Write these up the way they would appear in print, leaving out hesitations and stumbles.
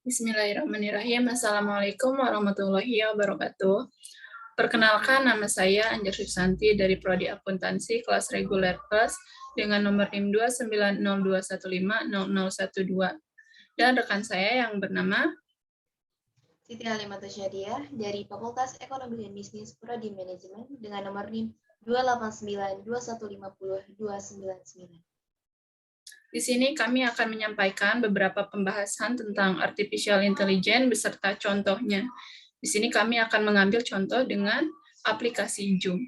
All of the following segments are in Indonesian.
Bismillahirrahmanirrahim. Assalamualaikum warahmatullahi wabarakatuh. Perkenalkan, nama saya Anjar Susanti dari Prodi Akuntansi kelas reguler plus dengan nomor NIM 29021500012 dan rekan saya yang bernama Siti Halimatu Syadiah dari Fakultas Ekonomi dan Bisnis Prodi Manajemen dengan nomor NIM 28921502299. Di sini kami akan menyampaikan beberapa pembahasan tentang artificial intelligence beserta contohnya. Di sini kami akan mengambil contoh dengan aplikasi Zoom.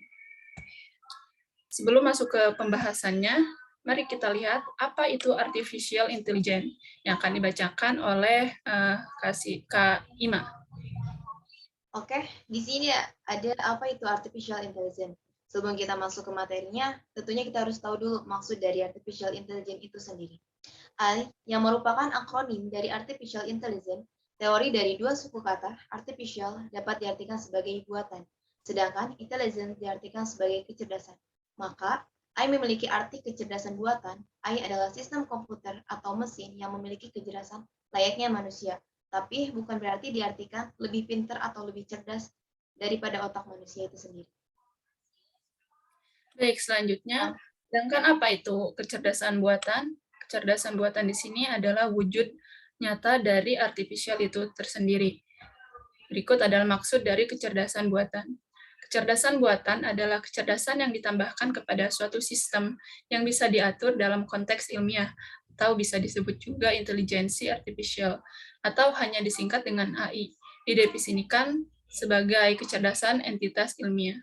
Sebelum masuk ke pembahasannya, mari kita lihat apa itu artificial intelligence yang akan dibacakan oleh Kak Ima. Oke, di sini ada apa itu artificial intelligence. Sebelum kita masuk ke materinya, tentunya kita harus tahu dulu maksud dari artificial intelligence itu sendiri. AI, yang merupakan akronim dari artificial intelligence, teori dari dua suku kata, artificial dapat diartikan sebagai buatan, sedangkan intelligence diartikan sebagai kecerdasan. Maka, AI memiliki arti kecerdasan buatan. AI adalah sistem komputer atau mesin yang memiliki kecerdasan layaknya manusia, tapi bukan berarti diartikan lebih pintar atau lebih cerdas daripada otak manusia itu sendiri. Baik, selanjutnya, sedangkan apa itu kecerdasan buatan? Kecerdasan buatan di sini adalah wujud nyata dari artificial itu tersendiri. Berikut adalah maksud dari kecerdasan buatan. Kecerdasan buatan adalah kecerdasan yang ditambahkan kepada suatu sistem yang bisa diatur dalam konteks ilmiah, atau bisa disebut juga intelijensi artificial, atau hanya disingkat dengan AI. Didefinisikan sebagai kecerdasan entitas ilmiah.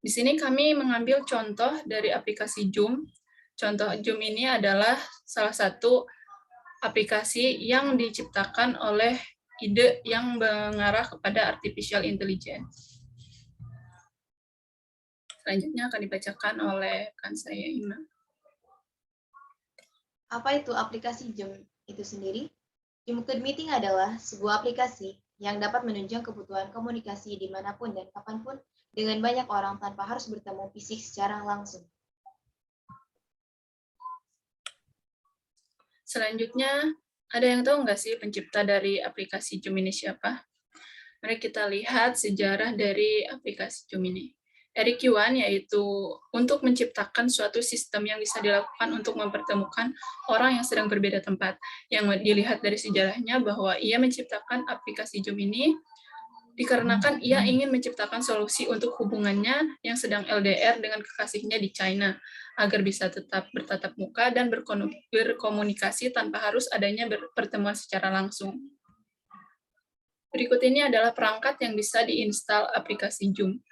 Di sini kami mengambil contoh dari aplikasi Zoom. Contoh Zoom ini adalah salah satu aplikasi yang diciptakan oleh ide yang mengarah kepada artificial intelligence. Selanjutnya akan dibacakan oleh rekan saya, Ima. Apa itu aplikasi Zoom itu sendiri? Zoom Meeting adalah sebuah aplikasi yang dapat menunjang kebutuhan komunikasi dimanapun dan kapanpun dengan banyak orang tanpa harus bertemu fisik secara langsung. Selanjutnya, ada yang tahu nggak sih pencipta dari aplikasi Zoom ini siapa? Mari kita lihat sejarah dari aplikasi Zoom ini. Eric Yuan, yaitu untuk menciptakan suatu sistem yang bisa dilakukan untuk mempertemukan orang yang sedang berbeda tempat. Yang dilihat dari sejarahnya bahwa ia menciptakan aplikasi Zoom ini dikarenakan ia ingin menciptakan solusi untuk hubungannya yang sedang LDR dengan kekasihnya di China, agar bisa tetap bertatap muka dan berkomunikasi tanpa harus adanya pertemuan secara langsung. Berikut ini adalah perangkat yang bisa diinstal aplikasi Zoom.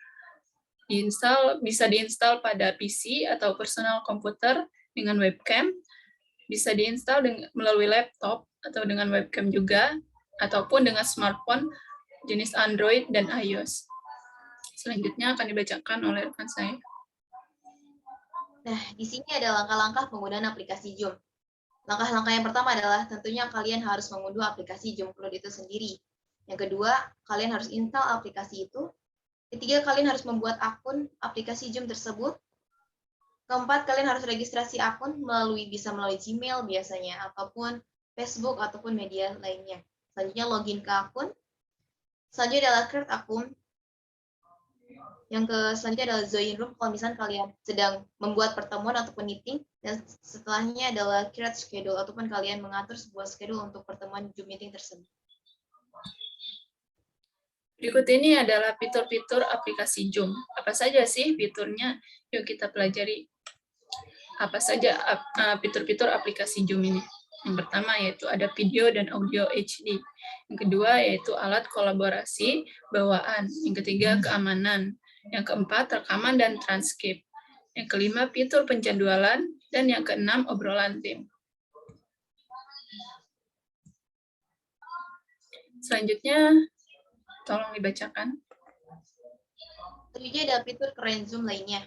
Bisa diinstal pada PC atau personal komputer dengan webcam, bisa diinstal melalui laptop atau dengan webcam juga, ataupun dengan smartphone jenis Android dan iOS. Selanjutnya akan dibacakan oleh rekan saya. Nah, di sini ada langkah-langkah penggunaan aplikasi Zoom. Langkah-langkah yang pertama adalah tentunya kalian harus mengunduh aplikasi Zoom Cloud itu sendiri. Yang kedua, kalian harus install aplikasi itu. Ketiga, kalian harus membuat akun aplikasi Zoom tersebut. Keempat, kalian harus registrasi akun bisa melalui Gmail biasanya, ataupun Facebook, ataupun media lainnya. Selanjutnya, login ke akun. Selanjutnya adalah create akun. Yang selanjutnya adalah join room kalau misalnya kalian sedang membuat pertemuan ataupun meeting. Dan setelahnya adalah create schedule, ataupun kalian mengatur sebuah schedule untuk pertemuan Zoom meeting tersebut. Berikut ini adalah fitur-fitur aplikasi Zoom. Apa saja sih fiturnya? Yuk kita pelajari. Apa saja fitur-fitur aplikasi Zoom ini? Yang pertama yaitu ada video dan audio HD. Yang kedua yaitu alat kolaborasi bawaan. Yang ketiga keamanan. Yang keempat rekaman dan transkrip. Yang kelima fitur penjadwalan. Dan yang keenam obrolan tim. Selanjutnya tolong dibacakan. Selanjutnya ada fitur keren Zoom lainnya.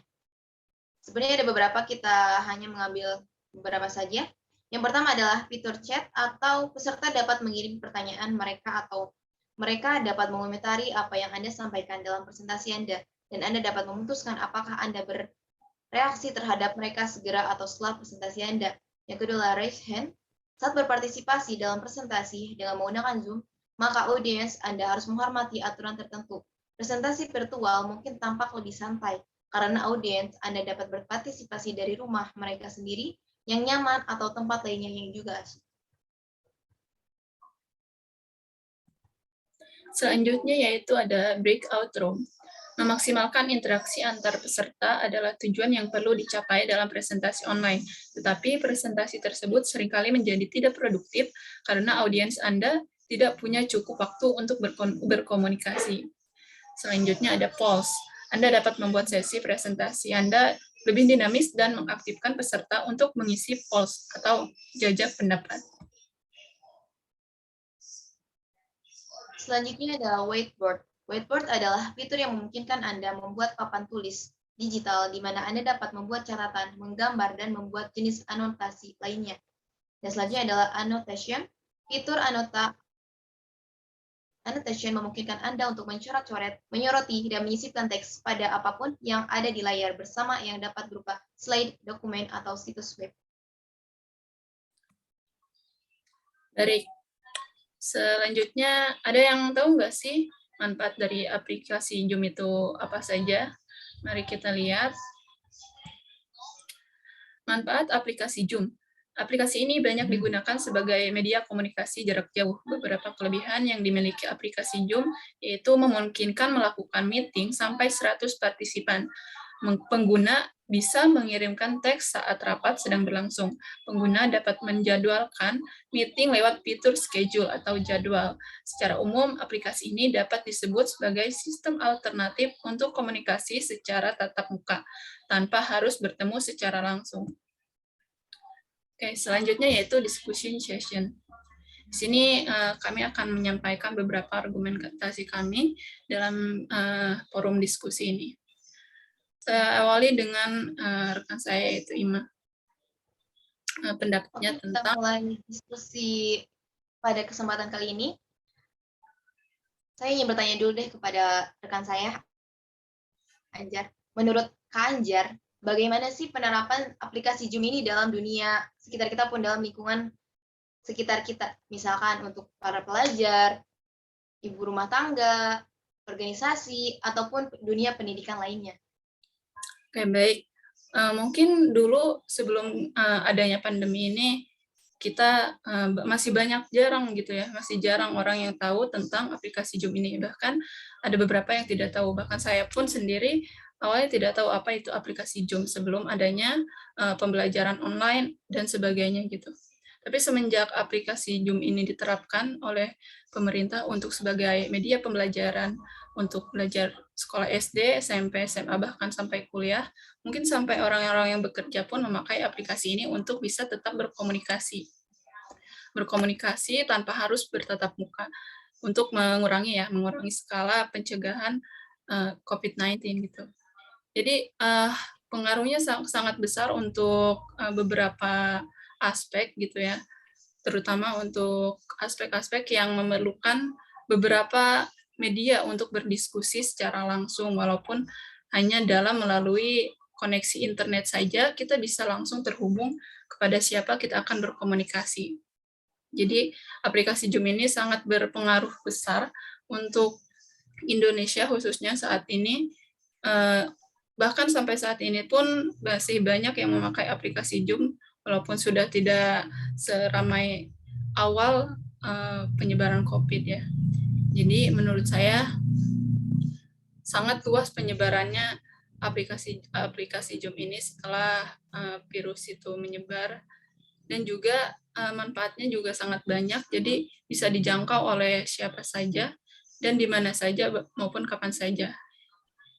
Sebenarnya ada beberapa, kita hanya mengambil beberapa saja. Yang pertama adalah fitur chat, atau peserta dapat mengirim pertanyaan mereka atau mereka dapat mengomentari apa yang Anda sampaikan dalam presentasi Anda, dan Anda dapat memutuskan apakah Anda bereaksi terhadap mereka segera atau setelah presentasi Anda. Yang kedua adalah raise hand. Saat berpartisipasi dalam presentasi dengan menggunakan Zoom, maka audiens Anda harus menghormati aturan tertentu. Presentasi virtual mungkin tampak lebih santai, karena audiens Anda dapat berpartisipasi dari rumah mereka sendiri yang nyaman atau tempat lainnya yang juga asik. Selanjutnya yaitu ada breakout room. Memaksimalkan interaksi antar peserta adalah tujuan yang perlu dicapai dalam presentasi online. Tetapi presentasi tersebut seringkali menjadi tidak produktif karena audiens Anda tidak punya cukup waktu untuk berkomunikasi. Selanjutnya ada polls. Anda dapat membuat sesi presentasi Anda lebih dinamis dan mengaktifkan peserta untuk mengisi polls atau jajak pendapat. Selanjutnya adalah whiteboard. Whiteboard adalah fitur yang memungkinkan Anda membuat papan tulis digital di mana Anda dapat membuat catatan, menggambar, dan membuat jenis anotasi lainnya. Dan selanjutnya adalah annotation. Fitur annotation memungkinkan Anda untuk mencoret-coret, menyoroti, dan menyisipkan teks pada apapun yang ada di layar bersama yang dapat berupa slide, dokumen, atau situs web. Dari selanjutnya, ada yang tahu nggak sih manfaat dari aplikasi Zoom itu apa saja? Mari kita lihat. Manfaat aplikasi Zoom. Aplikasi ini banyak digunakan sebagai media komunikasi jarak jauh. Beberapa kelebihan yang dimiliki aplikasi Zoom yaitu memungkinkan melakukan meeting sampai 100 partisipan. Pengguna bisa mengirimkan teks saat rapat sedang berlangsung. Pengguna dapat menjadwalkan meeting lewat fitur schedule atau jadwal. Secara umum, aplikasi ini dapat disebut sebagai sistem alternatif untuk komunikasi secara tatap muka, tanpa harus bertemu secara langsung. Oke, selanjutnya yaitu discussion session. Di sini kami akan menyampaikan beberapa argumentasi kami dalam forum diskusi ini. Saya awali dengan rekan saya yaitu Ima. Pendapatnya Oke, tentang kita mulai diskusi pada kesempatan kali ini. Saya ingin bertanya dulu deh kepada rekan saya, Anjar. Menurut Kak Anjar, bagaimana sih penerapan aplikasi Zoom ini dalam dunia sekitar kita pun dalam lingkungan sekitar kita? Misalkan untuk para pelajar, ibu rumah tangga, organisasi, ataupun dunia pendidikan lainnya. Oke, baik. Mungkin dulu sebelum adanya pandemi ini, kita masih jarang orang yang tahu tentang aplikasi Zoom ini. Bahkan ada beberapa yang tidak tahu. Bahkan saya pun sendiri awalnya tidak tahu apa itu aplikasi Zoom sebelum adanya pembelajaran online dan sebagainya gitu. Tapi semenjak aplikasi Zoom ini diterapkan oleh pemerintah untuk sebagai media pembelajaran untuk belajar sekolah SD, SMP, SMA, bahkan sampai kuliah, mungkin sampai orang-orang yang bekerja pun memakai aplikasi ini untuk bisa tetap berkomunikasi tanpa harus bertatap muka untuk mengurangi skala pencegahan COVID-19 gitu. Jadi pengaruhnya sangat besar untuk beberapa aspek gitu ya, terutama untuk aspek-aspek yang memerlukan beberapa media untuk berdiskusi secara langsung, walaupun hanya melalui koneksi internet saja, kita bisa langsung terhubung kepada siapa kita akan berkomunikasi. Jadi aplikasi Zoom ini sangat berpengaruh besar untuk Indonesia khususnya saat ini. Bahkan sampai saat ini pun masih banyak yang memakai aplikasi Zoom, walaupun sudah tidak seramai awal penyebaran COVID ya. Jadi menurut saya sangat luas penyebarannya aplikasi Zoom ini setelah virus itu menyebar, dan juga manfaatnya juga sangat banyak, jadi bisa dijangkau oleh siapa saja dan di mana saja maupun kapan saja.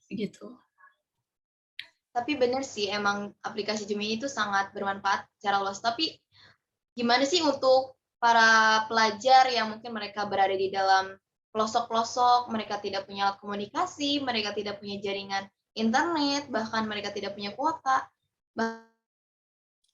Begitu. Tapi benar sih, emang aplikasi Zoom ini tuh sangat bermanfaat secara luas. Tapi gimana sih untuk para pelajar yang mungkin mereka berada di dalam pelosok-pelosok, mereka tidak punya alat komunikasi, mereka tidak punya jaringan internet, bahkan mereka tidak punya kuota.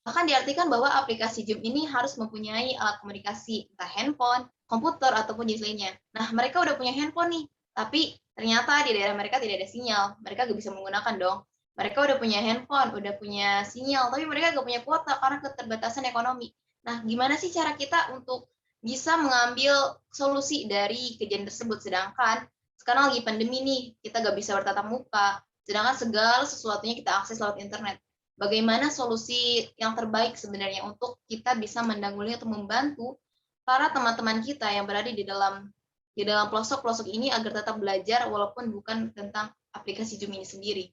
Bahkan diartikan bahwa aplikasi Zoom ini harus mempunyai alat komunikasi, entah handphone, komputer, ataupun jenis lainnya. Nah, mereka udah punya handphone nih, tapi ternyata di daerah mereka tidak ada sinyal. Mereka gak bisa menggunakan dong. Mereka udah punya handphone, udah punya sinyal, tapi mereka gak punya kuota karena keterbatasan ekonomi. Nah, gimana sih cara kita untuk bisa mengambil solusi dari kejadian tersebut? Sedangkan sekarang lagi pandemi nih, kita nggak bisa bertatap muka, sedangkan segala sesuatunya kita akses lewat internet. Bagaimana solusi yang terbaik sebenarnya untuk kita bisa menanggulangi atau membantu para teman-teman kita yang berada di dalam pelosok-pelosok ini agar tetap belajar walaupun bukan tentang aplikasi Zoom ini sendiri.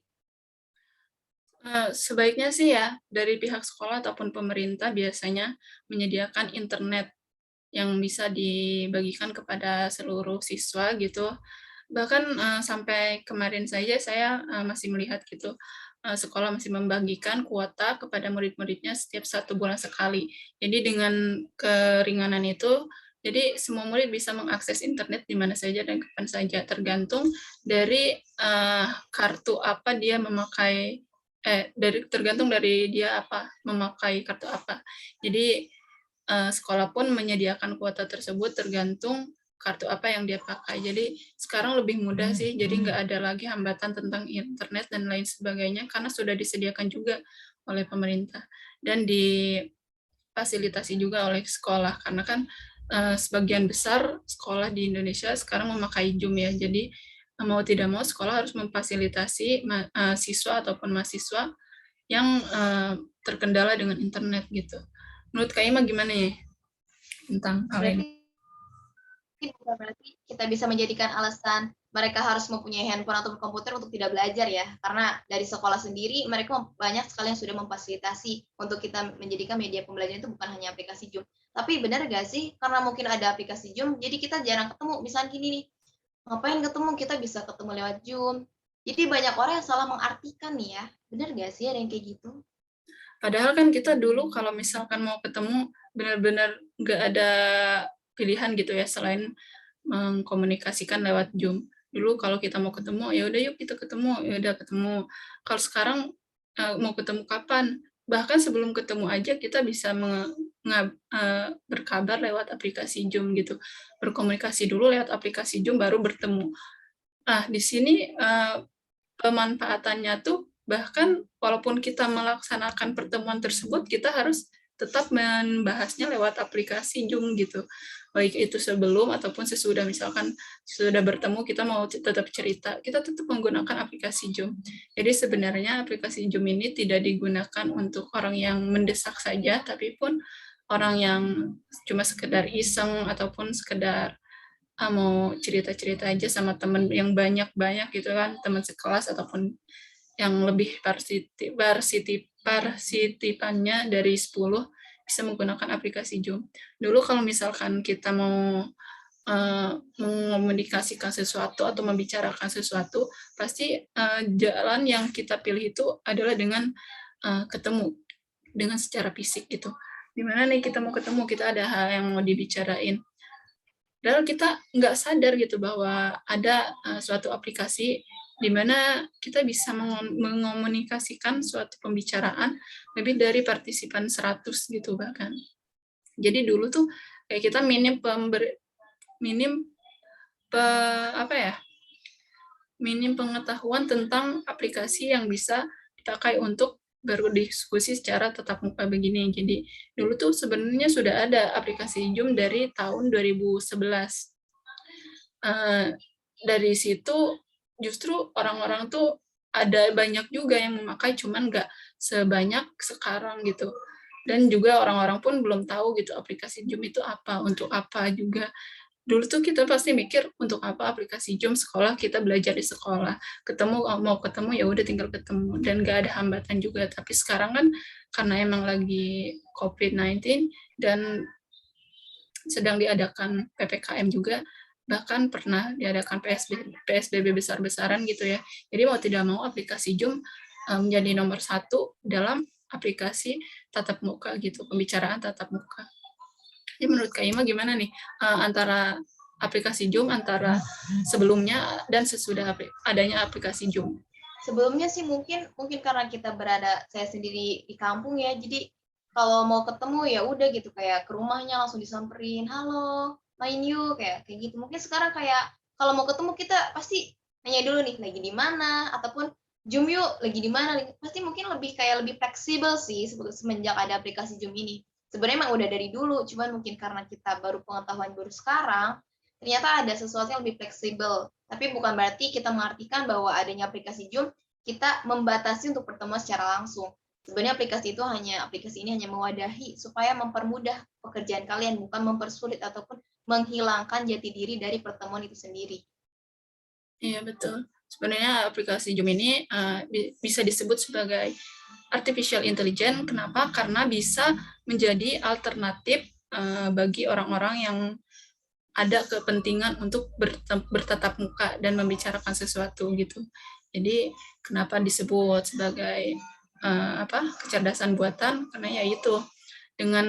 Sebaiknya sih ya, dari pihak sekolah ataupun pemerintah biasanya menyediakan internet yang bisa dibagikan kepada seluruh siswa gitu. Bahkan, sampai kemarin saja saya, masih melihat gitu, sekolah masih membagikan kuota kepada murid-muridnya setiap 1 bulan sekali. Jadi dengan keringanan itu, jadi semua murid bisa mengakses internet di mana saja dan kapan saja, tergantung dari, kartu apa dia memakai tergantung dari dia apa, memakai kartu apa. Jadi, sekolah pun menyediakan kuota tersebut tergantung kartu apa yang dia pakai. Jadi sekarang lebih mudah sih, jadi nggak ada lagi hambatan tentang internet dan lain sebagainya, karena sudah disediakan juga oleh pemerintah dan difasilitasi juga oleh sekolah. Karena kan, sebagian besar sekolah di Indonesia sekarang memakai Zoom ya, jadi, mau tidak mau sekolah harus memfasilitasi siswa ataupun mahasiswa yang, terkendala dengan internet gitu. Menurut Kak Ima gimana ya tentang hal ini? Berarti bukan berarti kita bisa menjadikan alasan mereka harus mempunyai handphone atau komputer untuk tidak belajar ya, karena dari sekolah sendiri mereka banyak sekali yang sudah memfasilitasi untuk kita menjadikan media pembelajaran itu bukan hanya aplikasi Zoom. Tapi benar gak sih, karena mungkin ada aplikasi Zoom, jadi kita jarang ketemu. Misalnya gini nih, ngapain ketemu, kita bisa ketemu lewat Zoom. Jadi banyak orang yang salah mengartikan nih ya, benar gak sih ada yang kayak gitu? Padahal kan kita dulu kalau misalkan mau ketemu benar-benar nggak ada pilihan gitu ya selain mengkomunikasikan lewat Zoom. Dulu kalau kita mau ketemu, ya udah yuk kita ketemu, ya udah ketemu. Kalau sekarang, mau ketemu kapan? Bahkan sebelum ketemu aja kita bisa berkabar lewat aplikasi Zoom gitu. Berkomunikasi dulu lewat aplikasi Zoom baru bertemu. Nah, di sini, pemanfaatannya tuh bahkan walaupun kita melaksanakan pertemuan tersebut, kita harus tetap membahasnya lewat aplikasi Zoom gitu. Baik itu sebelum ataupun sesudah, misalkan sudah bertemu kita mau tetap cerita, kita tetap menggunakan aplikasi Zoom. Jadi sebenarnya aplikasi Zoom ini tidak digunakan untuk orang yang mendesak saja, tapi pun orang yang cuma sekedar iseng ataupun sekedar mau cerita-cerita aja sama temen yang banyak-banyak gitu kan, teman sekelas ataupun yang lebih parsitipannya dari 10 bisa menggunakan aplikasi Zoom. Dulu kalau misalkan kita mau mengomunikasikan sesuatu atau membicarakan sesuatu, pasti jalan yang kita pilih itu adalah dengan ketemu, dengan secara fisik gitu. Di mana nih kita mau ketemu, kita ada hal yang mau dibicarain. Padahal kita nggak sadar gitu bahwa ada suatu aplikasi di mana kita bisa mengomunikasikan suatu pembicaraan lebih dari partisipan 100 gitu bahkan. Jadi dulu tuh kayak kita minim apa ya, minim pengetahuan tentang aplikasi yang bisa dipakai untuk berdiskusi secara tatap muka begini. Jadi dulu tuh sebenarnya sudah ada aplikasi Zoom dari tahun 2011. Dari situ justru orang-orang tuh ada banyak juga yang memakai, cuman nggak sebanyak sekarang gitu. Dan juga orang-orang pun belum tahu gitu aplikasi Zoom itu apa, untuk apa juga. Dulu tuh kita pasti mikir untuk apa aplikasi Zoom, sekolah kita belajar di sekolah, ketemu mau ketemu ya udah tinggal ketemu dan nggak ada hambatan juga. Tapi sekarang kan karena emang lagi COVID-19 dan sedang diadakan PPKM juga, bahkan pernah diadakan PSBB besar-besaran gitu ya. Jadi mau tidak mau aplikasi Zoom menjadi nomor 1 dalam aplikasi tatap muka gitu, pembicaraan tatap muka. Jadi menurut Kak Ima gimana nih antara aplikasi Zoom antara sebelumnya dan sesudah adanya aplikasi Zoom? Sebelumnya sih mungkin karena kita saya sendiri di kampung ya, jadi kalau mau ketemu ya udah gitu, kayak ke rumahnya langsung disamperin, "Halo, main yuk," kayak gitu. Mungkin sekarang kayak kalau mau ketemu kita pasti nanya dulu nih, "Lagi di mana?" Ataupun, "Zoom yuk, lagi di mana?" Pasti mungkin lebih fleksibel sih semenjak ada aplikasi Zoom ini. Sebenarnya emang udah dari dulu, cuman mungkin karena kita baru pengetahuan baru sekarang, ternyata ada sesuatu yang lebih fleksibel. Tapi bukan berarti kita mengartikan bahwa adanya aplikasi Zoom, kita membatasi untuk pertemuan secara langsung. Sebenarnya aplikasi ini hanya mewadahi supaya mempermudah pekerjaan kalian, bukan mempersulit ataupun menghilangkan jati diri dari pertemuan itu sendiri. Iya, betul. Sebenarnya aplikasi Zoom ini bisa disebut sebagai artificial intelligence. Kenapa? Karena bisa menjadi alternatif bagi orang-orang yang ada kepentingan untuk bertatap muka dan membicarakan sesuatu gitu. Jadi kenapa disebut sebagai kecerdasan buatan? Karena ya itu, dengan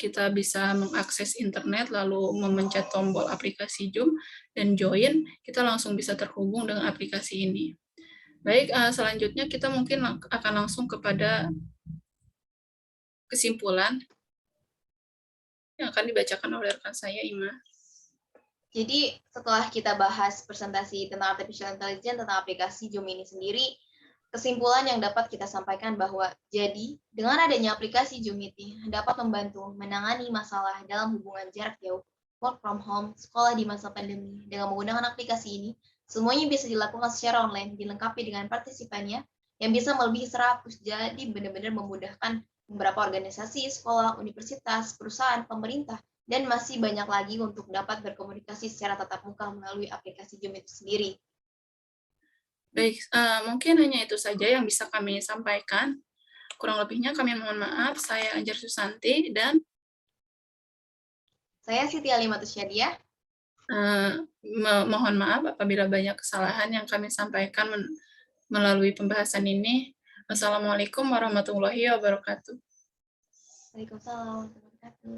kita bisa mengakses internet lalu memencet tombol aplikasi Zoom dan join, kita langsung bisa terhubung dengan aplikasi ini. Baik, selanjutnya kita mungkin akan langsung kepada kesimpulan yang akan dibacakan oleh rekan saya, Ima. Jadi setelah kita bahas presentasi tentang artificial intelligence, tentang aplikasi Zoom ini sendiri, kesimpulan yang dapat kita sampaikan bahwa jadi dengan adanya aplikasi Zoom Meeting dapat membantu menangani masalah dalam hubungan jarak jauh, work from home, sekolah di masa pandemi. Dengan menggunakan aplikasi ini, semuanya bisa dilakukan secara online, dilengkapi dengan partisipannya yang bisa melebihi 100. Jadi benar-benar memudahkan beberapa organisasi, sekolah, universitas, perusahaan, pemerintah, dan masih banyak lagi untuk dapat berkomunikasi secara tatap muka melalui aplikasi Zoom itu sendiri. Baik, mungkin hanya itu saja yang bisa kami sampaikan. Kurang lebihnya kami mohon maaf. Saya Anjar Susanti dan Saya Siti Alimatus Syadia. Mohon maaf apabila banyak kesalahan yang kami sampaikan melalui pembahasan ini. Wassalamualaikum warahmatullahi wabarakatuh. Waalaikumsalam.